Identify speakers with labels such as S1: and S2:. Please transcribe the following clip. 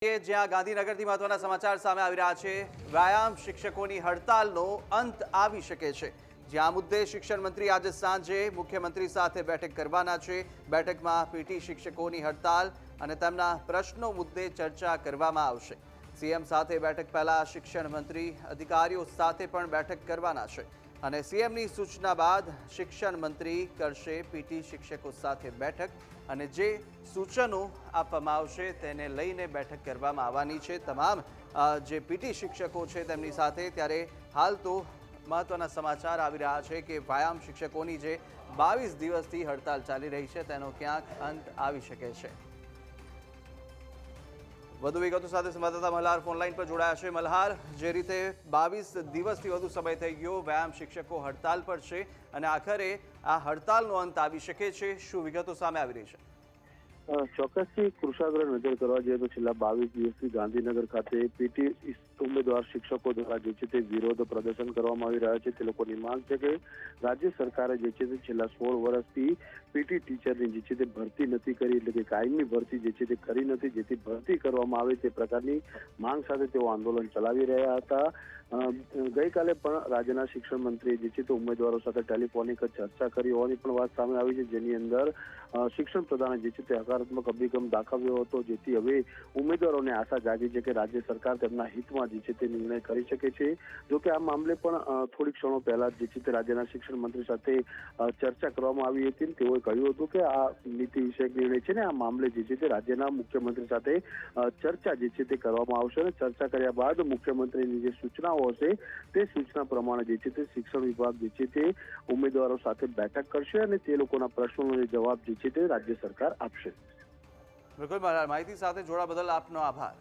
S1: જ્યાં ગાંધીનગરથી મહત્વના સમાચાર સામે આવી રહ્યા છે। વ્યાયામ શિક્ષકોની હડતાલનો અંત આવી શકે છે। જ્યાં મુદ્દે શિક્ષણ મંત્રી આજે સાંજે મુખ્યમંત્રી સાથે બેઠક કરવાના છે। બેઠકમાં પીટી શિક્ષકોની હડતાલ અને તેમના પ્રશ્નો મુદ્દે ચર્ચા કરવામાં આવશે। સીએમ સાથે બેઠક પહેલા શિક્ષણ મંત્રી અધિકારીઓ સાથે પણ બેઠક કરવાના છે અને સીએમની સૂચના બાદ શિક્ષણ મંત્રી કરશે પીટી શિક્ષકો સાથે બેઠક અને જે સૂચનો આપવામાં આવશે તેને લઈને બેઠક કરવામાં આવવાની છે તમામ જે પીટી શિક્ષકો છે તેમની સાથે। ત્યારે હાલ તો મહત્વના સમાચાર આવી રહ્યા છે કે વ્યાયામ શિક્ષકોની જે 22 દિવસથી હડતાલ ચાલી રહી છે તેનો ક્યાંક અંત આવી શકે છે। વધુ વિગતો સાથે સંવાદદાતા મલ્હાર ફોનલાઈન પર જોડાયા છે। મલ્હાર, જે રીતે 22 દિવસથી વધુ સમય થઈ ગયો વ્યાયામ શિક્ષકો હડતાલ પર છે અને આખરે આ હડતાલનો અંત આવી શકે છે, શું વિગતો સામે આવી રહી છે?
S2: ચોક્કસથી કૃષાગ્ર નજર કરવા જઈએ તો છેલ્લા 22 દિવસથી ગાંધીનગર ખાતે પીટી ઉમેદવાર શિક્ષકો દ્વારા જે છે તે વિરોધ પ્રદર્શન કરવામાં આવી રહ્યા છે। તે લોકોની માંગ છે કે રાજ્ય સરકારે જે છે તે છેલ્લા 16 વર્ષથી પીટી ટીચરની જે છે તે ભરતી નથી કરી, એટલે કે કાયમી ભરતી જે છે તે કરી નથી, જેથી ભરતી કરવામાં આવે તે પ્રકારની માંગ સાથે તેઓ આંદોલન ચલાવી રહ્યા હતા। ગઈકાલે પણ રાજ્યના શિક્ષણ મંત્રીએ જે છે તે ઉમેદવારો સાથે ટેલિફોનિક ચર્ચા કરી હોવાની પણ વાત સામે આવી છે, જેની અંદર શિક્ષણ પ્રધાને જે છે તે હકારાત્મક અભિગમ દાખવ્યો હતો, જેથી હવે ઉમેદવારોને આશા જાગી છે કે રાજ્ય સરકાર તેમના હિતમાં જે છે તે નિર્ણય કરી શકે છે। જો કે આ મામલે પણ થોડી ક્ષણો પહેલા જે છે તે રાજ્યના શિક્ષણ મંત્રી સાથે ચર્ચા કરવામાં આવી હતી। તેઓએ કહ્યું હતું કે આ નીતિ વિષયક નિર્ણય છે ને આ મામલે જે છે તે રાજ્યના મુખ્યમંત્રી સાથે ચર્ચા જે છે તે કરવામાં આવશે અને ચર્ચા કર્યા બાદ મુખ્યમંત્રીની જે સૂચનાઓ હશે તે સૂચના પ્રમાણે જે છે તે શિક્ષણ વિભાગ જે છે તે ઉમેદવારો સાથે બેઠક કરશે અને તે લોકોના પ્રશ્નોનો જવાબ જે છે તે રાજ્ય સરકાર આપશે।
S1: બિલકુલ, માહિતી સાથે જોડા બદલ આપનો આભાર।